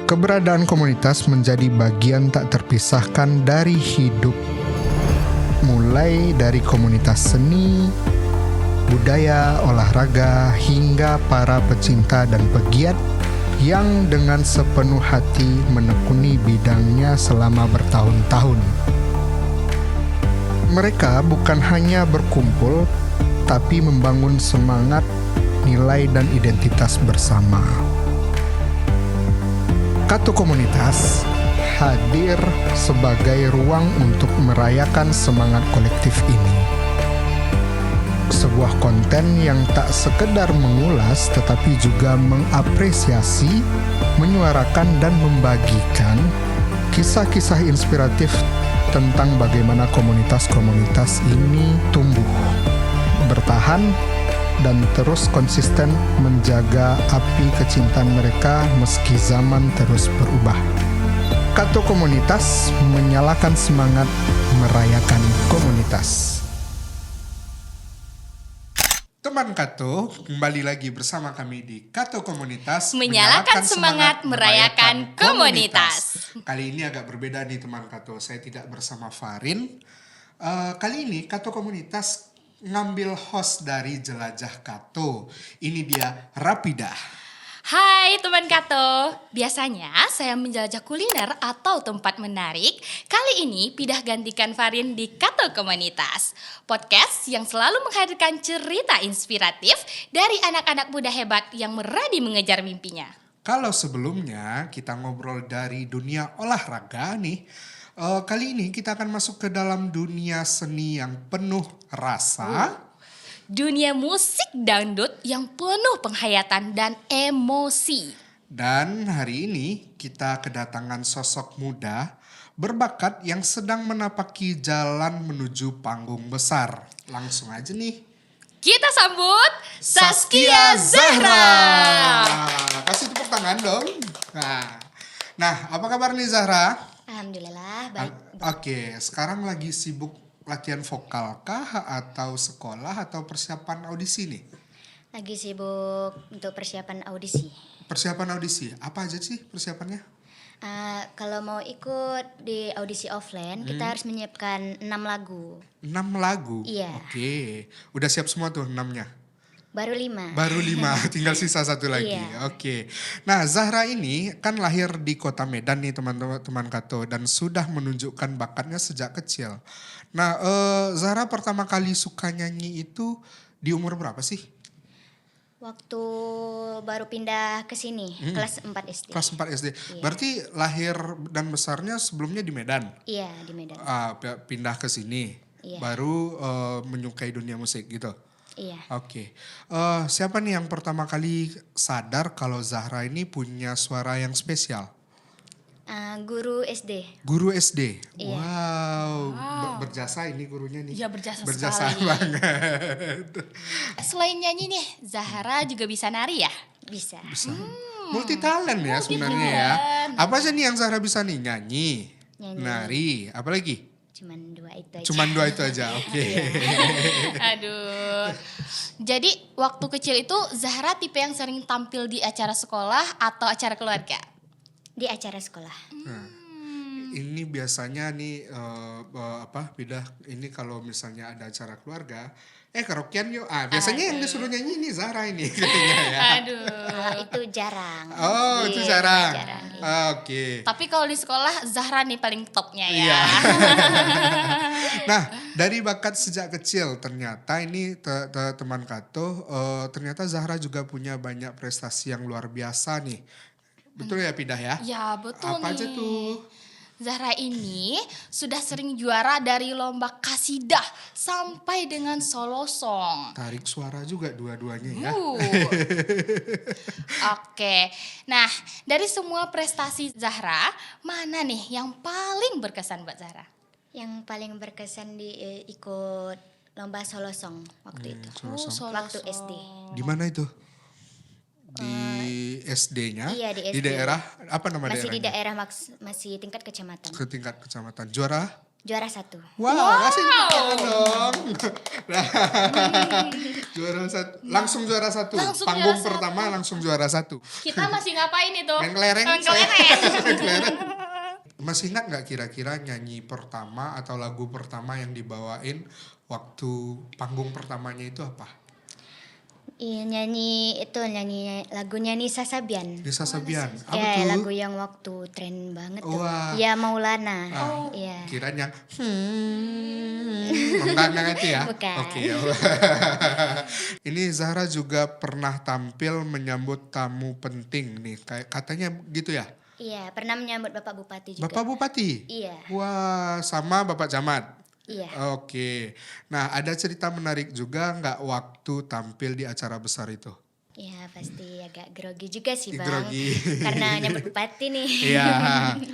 Keberadaan komunitas menjadi bagian tak terpisahkan dari hidup. Mulai dari komunitas seni, budaya, olahraga, hingga para pecinta dan pegiat yang dengan sepenuh hati menekuni bidangnya selama bertahun-tahun. Mereka bukan hanya berkumpul, tapi membangun semangat, nilai, dan identitas bersama. Kato Komunitas hadir sebagai ruang untuk merayakan semangat kolektif ini. Sebuah konten yang tak sekedar mengulas tetapi juga mengapresiasi, menyuarakan dan membagikan kisah-kisah inspiratif tentang bagaimana komunitas-komunitas ini tumbuh, bertahan, dan terus konsisten menjaga api kecintaan mereka meski zaman terus berubah. Kato Komunitas menyalakan semangat merayakan komunitas. Teman Kato, kembali lagi bersama kami di Kato Komunitas menyalakan semangat merayakan komunitas. Kali ini agak berbeda nih teman Kato, saya tidak bersama Farin. Kali ini Kato Komunitas ngambil host dari Jelajah Kato. Ini dia Rapida. Hai teman Kato, biasanya saya menjelajah kuliner atau tempat menarik. Kali ini Pidah gantikan Farin di Kato Komunitas, podcast yang selalu menghadirkan cerita inspiratif dari anak-anak muda hebat yang meradi mengejar mimpinya. Kalau sebelumnya kita ngobrol dari dunia olahraga nih, kali ini kita akan masuk ke dalam dunia seni yang penuh rasa. Dunia musik dangdut yang penuh penghayatan dan emosi. Dan hari ini kita kedatangan sosok muda berbakat yang sedang menapaki jalan menuju panggung besar. Langsung aja nih. Kita sambut Saskia Zahra. Kasih tepuk tangan dong. Nah, apa kabar nih Zahra? Alhamdulillah baik. Oke, sekarang lagi sibuk latihan vokal kah atau sekolah atau persiapan audisi nih? Lagi sibuk untuk persiapan audisi. Persiapan audisi, apa aja sih persiapannya? Kalau mau ikut di audisi offline, kita harus menyiapkan 6 lagu. 6 lagu? Iya. Oke, udah siap semua tuh 6-nya? Baru 5. Baru 5, tinggal sisa 1 lagi. Iya. Oke. Nah, Zahra ini kan lahir di kota Medan nih teman-teman Kato, dan sudah menunjukkan bakatnya sejak kecil. Nah, Zahra pertama kali suka nyanyi itu di umur berapa sih? Waktu baru pindah ke sini, kelas 4 SD. Kelas 4 SD. Iya. Berarti lahir dan besarnya sebelumnya di Medan? Iya, di Medan. Pindah ke sini, Iya. baru menyukai dunia musik gitu? Iya. Oke. Siapa nih yang pertama kali sadar kalau Zahra ini punya suara yang spesial? Guru SD. Guru SD. Iya. Wow. Berjasa ini gurunya nih. Iya, berjasa sekali. banget. Selain nyanyi nih, Zahra juga bisa nari ya? Bisa. Bisa. Multi talent ya sebenarnya ya. Apa aja nih yang Zahra bisa nih? Nyanyi, Nyanyi. nari, apa lagi? Cuman 2 itu aja. Cuman 2 itu aja. Oke. Aduh. Jadi waktu kecil itu Zahra tipe yang sering tampil di acara sekolah atau acara keluarga? Di acara sekolah. Ini biasanya nih Bidah ini kalau misalnya ada acara keluarga, karaokean yuk. Biasanya yang disuruh nyanyi ini Zahra ini katanya ya. Aduh. Kalau itu jarang. Oh, itu Iya, jarang. jarang. Oke. Tapi kalau di sekolah Zahra nih paling topnya ya. Iya. Nah, dari bakat sejak kecil ternyata ini teman Kato, ternyata Zahra juga punya banyak prestasi yang luar biasa nih. Betul ya Pidah ya? Ya betul Apa nih. aja tuh? Zahra ini sudah sering juara dari lomba kasidah sampai dengan solo song. Tarik suara juga dua-duanya ya. Oke, nah dari semua prestasi Zahra, mana nih yang paling berkesan buat Zahra? Yang paling berkesan di ikut lomba solo song waktu itu. Solo song. Waktu SD. Di mana itu? Di SD-nya? Iya, di Di SD. daerah apa nama Masih di daerahnya? daerah masih tingkat kecamatan. Ke tingkat kecamatan. Juara Juara 1. Wah, kasih tepuk tangan dong. Nah, langsung juara satu. Langsung Panggung juara pertama langsung juara 1. Kita masih ngapain itu? Main kelereng. Main saya. kelereng. Main kelereng. Masih ingat nggak kira-kira nyanyi pertama atau lagu pertama yang dibawain waktu panggung pertamanya itu apa? Iya, nyanyi lagunya Nisa Sabian. Nisa Sabian. Apa Ya, tuh? lagu yang waktu tren banget tuh. Wah. Ya Maulana. Ah, Iya. Kirain yang enggak itu ya? Bukan. Oke. Ya. Ini Zahra juga pernah tampil menyambut tamu penting nih. Kayak katanya gitu ya? Iya, pernah menyambut Bapak Bupati juga. Bapak Bupati? Iya. Wah, sama Bapak Camat? Iya. Oke. Nah, ada cerita menarik juga nggak waktu tampil di acara besar itu? Ya pasti agak grogi juga sih Bang. Grogi. Karena nyambut bupati nih. Iya.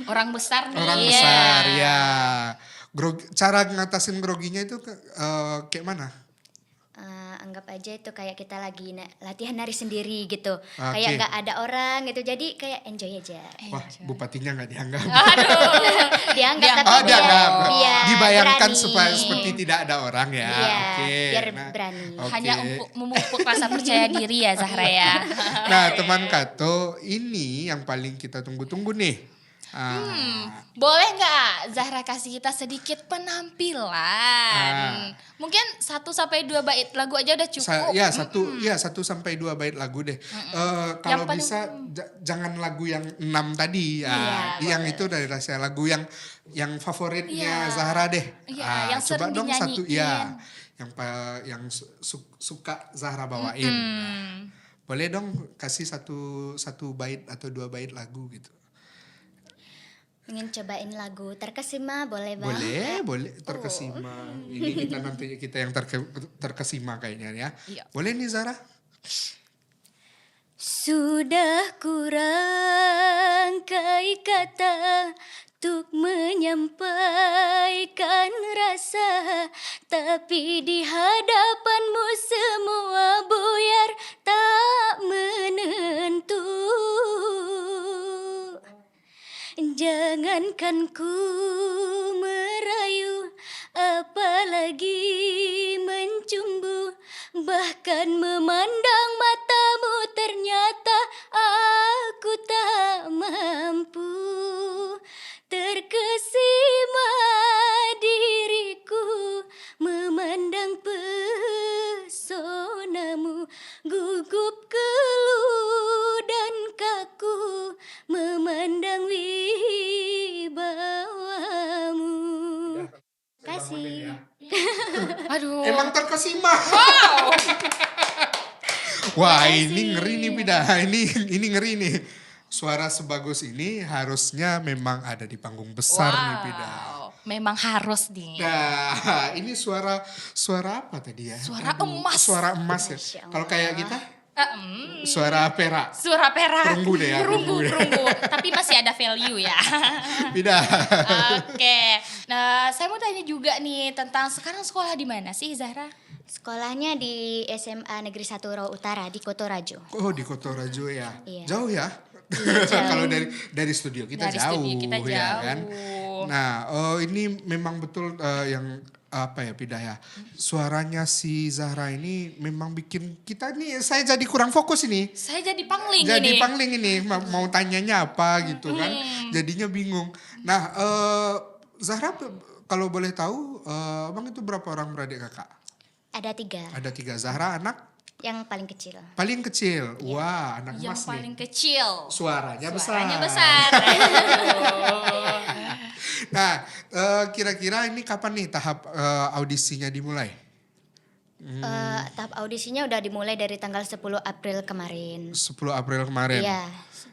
Orang besar nih. Orang Iya. besar, ya. Cara ngatasin groginya itu kayak mana? Anggap aja itu kayak kita lagi latihan nari sendiri gitu. Oke. Kayak nggak ada orang gitu. Jadi kayak enjoy aja. Wah, bupatinya nggak dianggap. Dianggap Dianggap. tapi Dianggap. biar Dibayangkan berani. supaya seperti tidak ada orang ya. Iya, Oke. biar Nah, berani. oke. Hanya memupuk rasa percaya diri ya Zahra ya. Nah, teman Kato, ini yang paling kita tunggu-tunggu nih. Boleh nggak Zahra kasih kita sedikit penampilan? Mungkin 1-2 bait lagu aja udah cukup. Satu sampai 2 bait lagu deh. Kalau Yang paling- bisa jangan lagu yang 6 tadi. Iya, Yang itu dari rahasia lagu yang favoritnya Iya. Zahra deh. Iya, yang coba sering dong satu dinyanyiin. yang suka Zahra bawain. Boleh dong kasih satu bait atau 2 bait lagu gitu. Ingin cobain lagu Terkesima boleh Bang? Boleh terkesima. Ini kita yang terkesima kayaknya ya. Iya. Boleh nih Zahra? Sudah kurangkai kata untuk menyampaikan rasa, tapi di hadapanmu semua buyar tak menentu. Jangankan ku merayu, apalagi mencumbu, bahkan memandang matamu ternyata aku tak mampu. Terkesima diriku memandang pesonamu, gugup keluh dan kaku memandang wibawamu. Kasih. Aduh. Emang terkesima. Wah, ini ngeri nih Pida. Ini ngeri nih. Suara sebagus ini harusnya memang ada di panggung besar nih Pida. Memang harus nih. Nah, ini suara apa tadi ya? Suara emas. Suara emas ya. Masya Allah. Kalau kayak kita suara perak. Suara perak. Perunggu deh ya, perunggu. Perunggu. Tapi masih ada value ya. Pida. Oke. Nah, saya mau tanya juga nih tentang sekarang sekolah di mana sih Zahra? Sekolahnya di SMA Negeri 1 Rawa Utara di Kotorajo. Oh, di Kotorajo ya. Iya. Jauh ya? Kalau dari studio kita Dari jauh, studio kita ya jauh. kan. Nah, ini memang betul yang apa ya Pida ya. Suaranya si Zahra ini memang bikin kita nih, saya jadi kurang fokus ini. Saya jadi pangling Jadi ini. pangling ini mau tanyanya apa gitu kan. Jadinya bingung. Nah, Zahra kalau boleh tahu, Bang itu berapa orang beradik kakak? Ada 3. Ada 3. Zahra anak Yang paling kecil. paling kecil. Wah, anak Yang emas paling nih. kecil. Suaranya Suaranya besar. besar. Nah, kira-kira ini kapan nih tahap audisinya dimulai? Tahap audisinya udah dimulai dari tanggal 10 April kemarin. 10 April kemarin. Iya.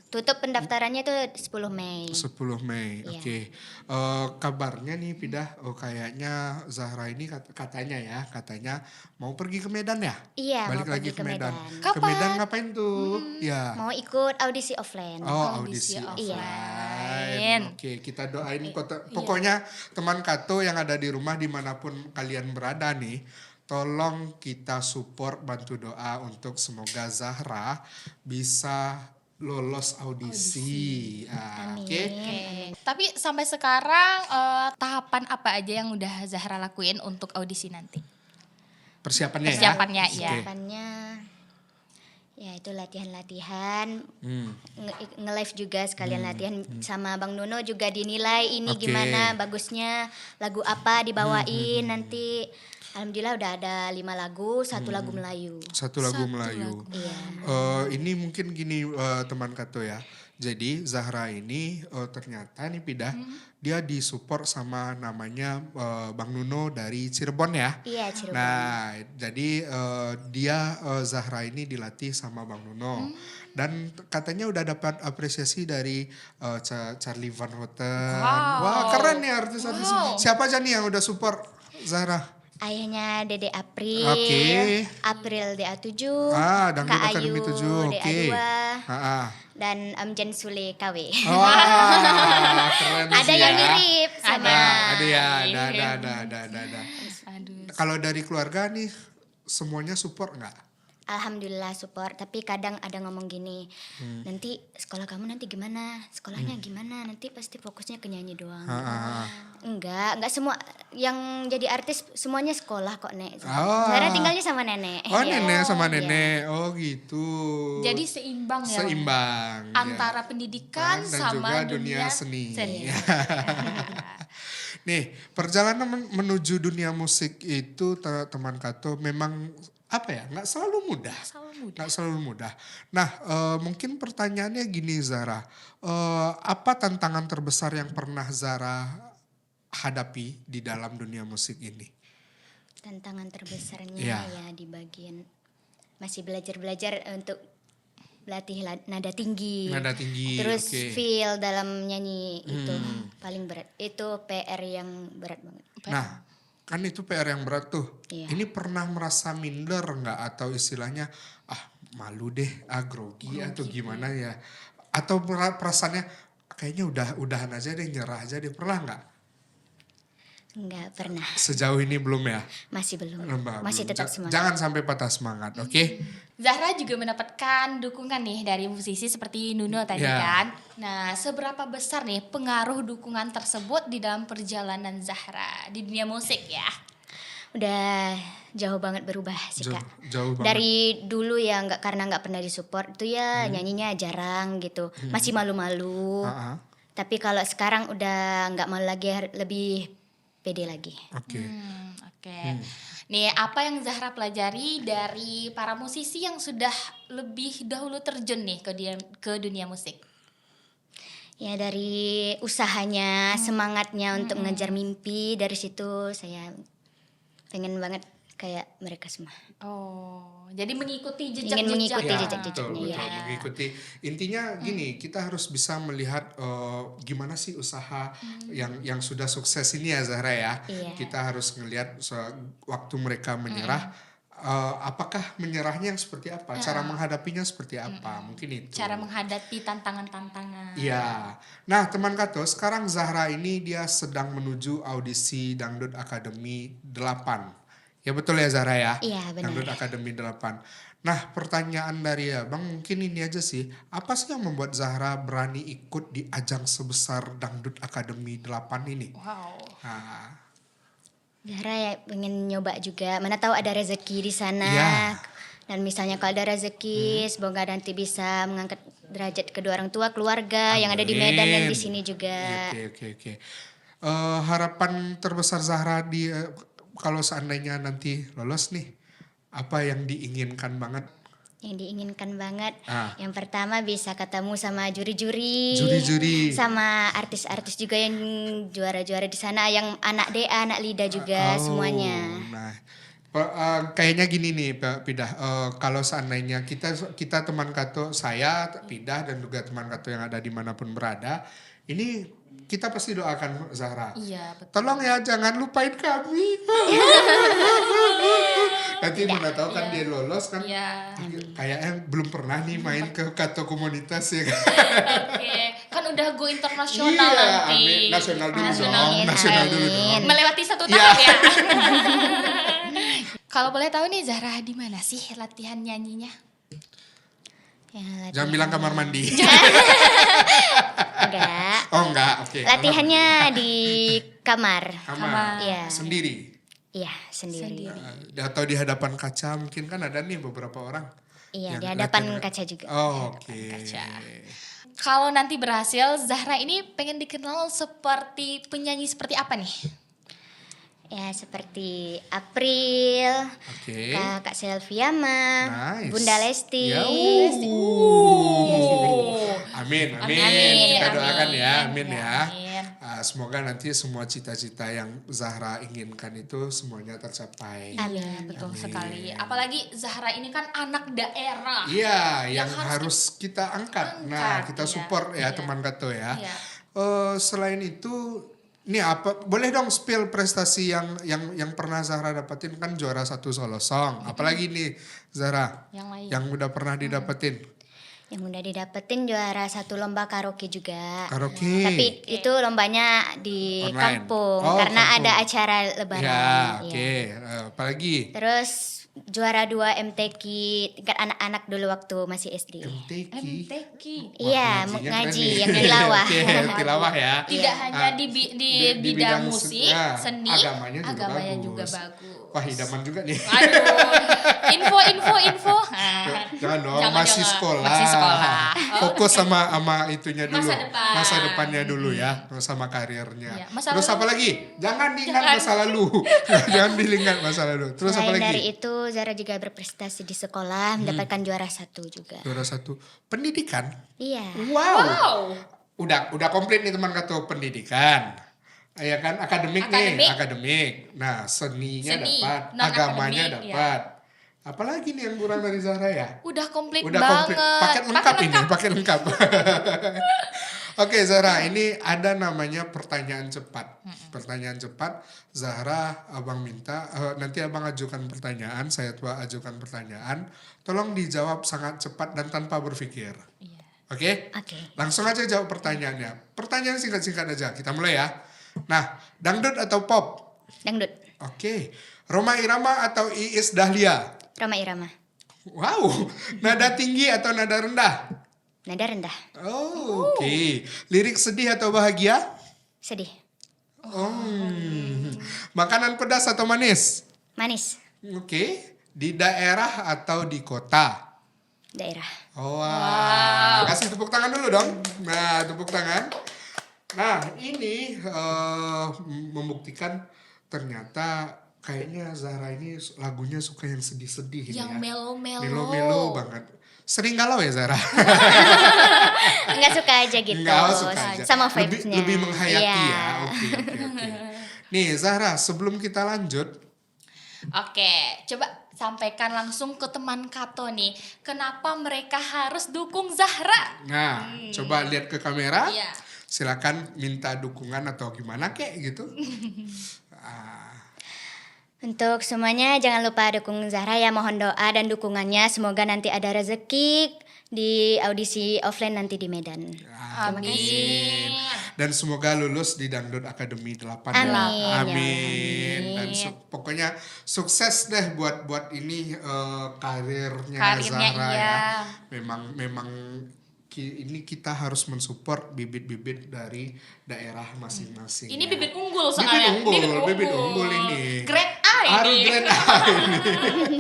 Tutup pendaftarannya itu 10 Mei. 10 Mei, Iya. oke. Kabarnya nih Pidah, kayaknya Zahra ini katanya mau pergi ke Medan ya? Iya, Balik mau lagi pergi ke ke Medan. Medan. Ke Medan ngapain tuh? Ya. Mau ikut audisi offline. Oh, audisi Audisi offline. Oke, kita doain pokoknya teman Kato yang ada di rumah dimanapun kalian berada nih, tolong kita support, bantu doa untuk semoga Zahra bisa lolos audisi. Oke. Amin. Tapi sampai sekarang tahapan apa aja yang udah Zahra lakuin untuk audisi nanti? Persiapannya ya. Persiapannya ya. Oke. Persiapannya ya itu latihan-latihan, Hmm. nge-live juga sekalian latihan sama Bang Nuno juga dinilai ini Oke. gimana bagusnya, lagu apa dibawain nanti. Alhamdulillah udah ada 5 lagu, 1 lagu Melayu. Satu lagu Melayu. Iya. Ini mungkin gini teman Kato ya. Jadi Zahra ini ternyata nih Pidah dia disupport sama namanya Bang Nuno dari Cirebon ya. Iya, Cirebon. Nah, jadi dia Zahra ini dilatih sama Bang Nuno. Dan katanya udah dapat apresiasi dari Charlie Van Houten. Wow. Wah, keren nih artis-artis. Siapa aja nih yang udah support Zahra? Ayahnya Dede April, Oke. April DA7, Dangdut Kak Academy Ayu 7. Oke. DA2, Dan dan Amjan Sule KW. wah, keren Ada sih yang ya. mirip sama. Ada ya, ada. Aduh. Kalau dari keluarga nih semuanya support nggak? Alhamdulillah support, tapi kadang ada ngomong gini, nanti sekolah kamu nanti gimana, sekolahnya gimana, nanti pasti fokusnya ke nyanyi doang. Enggak semua yang jadi artis semuanya sekolah kok Nek. Oh. Zahra tinggalnya sama nenek. Oh Iya. nenek sama Iya. nenek, oh gitu. Jadi seimbang ya. Seimbang. Antara ya. pendidikan Dan sama juga dunia seni. seni. Nih, perjalanan menuju dunia musik itu teman Kato memang apa ya? Nggak selalu mudah. Nggak selalu mudah. Nah, mungkin pertanyaannya gini Zara, apa tantangan terbesar yang pernah Zara hadapi di dalam dunia musik ini? Tantangan terbesarnya Iya. ya di bagian masih belajar untuk latih nada tinggi. Nada tinggi, Terus oke. feel dalam nyanyi itu paling berat. Itu PR yang berat banget. Nah, kan itu PR yang berat tuh. Iya. Ini pernah merasa minder nggak atau istilahnya malu deh, grogi atau gimana ya? Atau perasaannya kayaknya udahan aja deh, nyerah aja deh, pernah nggak? Enggak pernah. Sejauh ini belum ya? Masih belum. Belum. Masih tetap semangat. Jangan sampai patah semangat, oke? Zahra juga mendapatkan dukungan nih dari musisi seperti Nuno tadi Ya. kan. Nah, seberapa besar nih pengaruh dukungan tersebut di dalam perjalanan Zahra di dunia musik ya? Udah jauh banget berubah sih Jauh- Kak. jauh banget. Dari dulu ya karena nggak pernah disupport itu ya nyanyinya jarang gitu. Masih malu-malu. Tapi kalau sekarang udah nggak malu lagi, lebih pede lagi. Oke. Oke. Nih, apa yang Zahra pelajari dari para musisi yang sudah lebih dahulu terjun nih ke dunia musik? Ya dari usahanya, semangatnya untuk mengejar mimpi, dari situ saya pengen banget kayak mereka semua. Oh, jadi mengikuti jejak-jejak. Ingin mengikuti Ya, jejak-jejaknya, betul, ya. mengikuti. Intinya gini, kita harus bisa melihat gimana sih usaha yang sudah sukses ini ya Zahra ya. Iya. Kita harus ngelihat waktu mereka menyerah, apakah menyerahnya yang seperti apa, cara menghadapinya seperti apa, mungkin itu. Cara menghadapi tantangan-tantangan. Iya. Nah, teman Kato, sekarang Zahra ini dia sedang menuju audisi Dangdut Academy 8. Ya betul ya Zahra ya? Iya, benar. Dangdut Academy 8. Nah, pertanyaan dari Abang mungkin ini aja sih. Apa sih yang membuat Zahra berani ikut di ajang sebesar Dangdut Academy 8 ini? Wow. Nah, Zahra ya pengen nyoba juga. Mana tahu ada rezeki di sana. Iya. Dan misalnya kalau ada rezeki, semoga nanti bisa mengangkat derajat kedua orang tua, keluarga yang ada di Medan dan di sini juga. Oke. Harapan terbesar Zahra di kalau seandainya nanti lolos nih, apa yang diinginkan banget? Yang diinginkan banget. Ah. Yang pertama bisa ketemu sama juri-juri. Juri-juri. Sama artis-artis juga yang juara-juara di sana. Yang anak DA, anak Lida juga semuanya. Nah, kayaknya gini nih Pak Pidah. Kalau seandainya kita teman Kato, saya Pidah dan juga teman Kato yang ada dimanapun berada, ini kita pasti doakan Zahra. Iya, betul. Tolong ya jangan lupain kami. Nanti mana tahu kan dia lolos kan. Iya. Kayaknya belum pernah nih main ke Kato komunitas ya kan. Oke, kan udah go internasional Iya, nanti. amin. Nasional dulu Nasional. dong. Nasional dulu Amin. dong. Melewati 1 Iya. tahun ya. Kalau boleh tahu nih Zahra di mana sih latihan nyanyinya? Ya, latihan. Jangan bilang kamar mandi. Enggak. Oh enggak, oke. Latihannya di kamar. Kamar. Iya. Sendiri. Iya, sendiri. Atau di hadapan kaca mungkin kan ada nih beberapa orang. Iya, yang di hadapan latihan. kaca juga. Oh, oke. kaca. Kalau nanti berhasil, Zahra ini pengen dikenal seperti penyanyi seperti apa nih? Ya, seperti April, Oke. Kak Selviama, Nice. Bunda Lesti. Ya, Amin, amin. Amin, Kita doakan amin. ya, amin ya. Amin. Semoga nanti semua cita-cita yang Zahra inginkan itu semuanya tercapai. Amin. Betul sekali. Apalagi Zahra ini kan anak daerah. Iya, yang harus harus kita angkat. Nah, kita iya. support ya Iya. teman Kato ya. Iya. Selain itu, nih apa? Boleh dong spill prestasi yang pernah Zahra dapetin kan juara 1 solo song. Apalagi nih Zahra Yang lain. yang udah pernah didapetin Yang udah didapetin juara 1 lomba karaoke juga. karaoke. Tapi itu lombanya di Online. kampung Oh, karena kampung. ada acara lebaran. Ya, Iya. oke. Apalagi Terus juara 2 MTQ tingkat anak-anak dulu waktu masih SD. MTQ. MTQ. Iya, ngajinya ngaji keren nih. yang tilawah. Oke, tilawah ya. Tidak Iya. hanya di di bidang bidang musik, ya, seni, agamanya juga juga bagus. bagus. Wah, idaman juga nih. Aduh, info. Jangan dong, Jangan, masih jangan. sekolah. Masih sekolah. Oh, Fokus sama itunya dulu. Masa depan. Masa depannya dulu ya, sama karirnya. Iya, masa Terus lalu- apa lagi? Jangan diingat Jangan. masa lalu. Jangan diingat masa lalu. Terus apa Selain lagi? dari itu Zara juga berprestasi di sekolah mendapatkan juara 1 juga. Juara 1 pendidikan. Iya. Wow. Udah komplit nih teman Kato, pendidikan. Ya kan akademik nih, akademik. Nah, seninya Seni, dapat, non-akademik, agamanya ya. dapat. Apalagi nih yang kurang dari Zahra ya? Udah komplit Udah banget. komplit, paket lengkap ini, paket lengkap. Oke Zahra, ini ada namanya pertanyaan cepat. Pertanyaan cepat, Zahra, abang minta, nanti abang ajukan pertanyaan, saya tua ajukan pertanyaan. Tolong dijawab sangat cepat dan tanpa berpikir. Iya. Oke? Oke. Langsung aja jawab pertanyaannya. Pertanyaan singkat-singkat aja, kita mulai ya. Nah, dangdut atau pop? Dangdut. Oke. Roma Irama atau Iis Dahlia? Roma Irama. Wow, nada tinggi atau nada rendah? Nada rendah. Oh, oke. Lirik sedih atau bahagia? Sedih. Makanan pedas atau manis? Manis. Oke. Di daerah atau di kota? Daerah. Oh, wow. Kasih tepuk tangan dulu dong. Nah, tepuk tangan. Nah, ini membuktikan ternyata kayaknya Zahra ini lagunya suka yang sedih-sedih ini Yang ya. melo-melo. Melo-melo banget. Sering galau ya Zahra? Enggak suka aja gitu. Enggak, suka aja. Sama Lebih, vibes-nya. lebih menghayati Iya. ya. Oke. Nih Zahra, sebelum kita lanjut, Oke, coba sampaikan langsung ke teman Kato nih. Kenapa mereka harus dukung Zahra? nah coba lihat ke kamera. Iya. Silakan minta dukungan atau gimana kek gitu. Untuk semuanya jangan lupa dukung Zahra ya, mohon doa dan dukungannya, semoga nanti ada rezeki di audisi offline nanti di Medan. Amin. Dan semoga lulus di Dangdut Academy 8. Amin, ya Amin. Dan pokoknya sukses deh buat ini karirnya Karirnya Zahra iya. ya. Memang ini kita harus mensupport bibit-bibit dari daerah masing-masing. Ini ya. bibit unggul soalnya. Bibit unggul ini. Grade A Harus ini. grade A ini.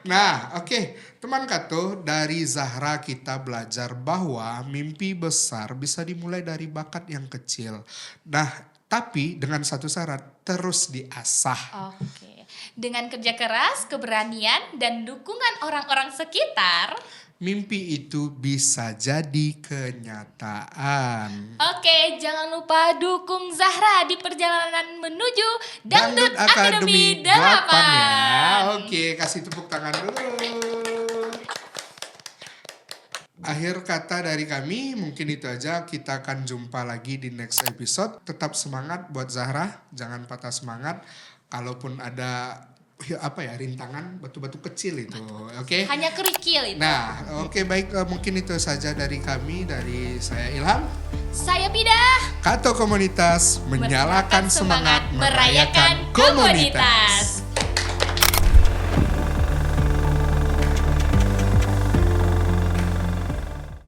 Nah, oke. Teman Kato, dari Zahra kita belajar bahwa mimpi besar bisa dimulai dari bakat yang kecil. Nah, tapi dengan satu syarat, terus diasah. Oke. Dengan kerja keras, keberanian, dan dukungan orang-orang sekitar. Mimpi itu bisa jadi kenyataan. Oke, jangan lupa dukung Zahra di perjalanan menuju Dangdut Academy 8. ya. Oke, kasih tepuk tangan dulu. Akhir kata dari kami, mungkin itu aja. Kita akan jumpa lagi di next episode. Tetap semangat buat Zahra, jangan patah semangat. Kalaupun ada rintangan, batu-batu kecil itu, oke? Hanya kerikil itu. Nah, oke baik, mungkin itu saja dari kami, dari saya Ilham. Saya Pidah. Kato Komunitas menyalakan semangat merayakan komunitas.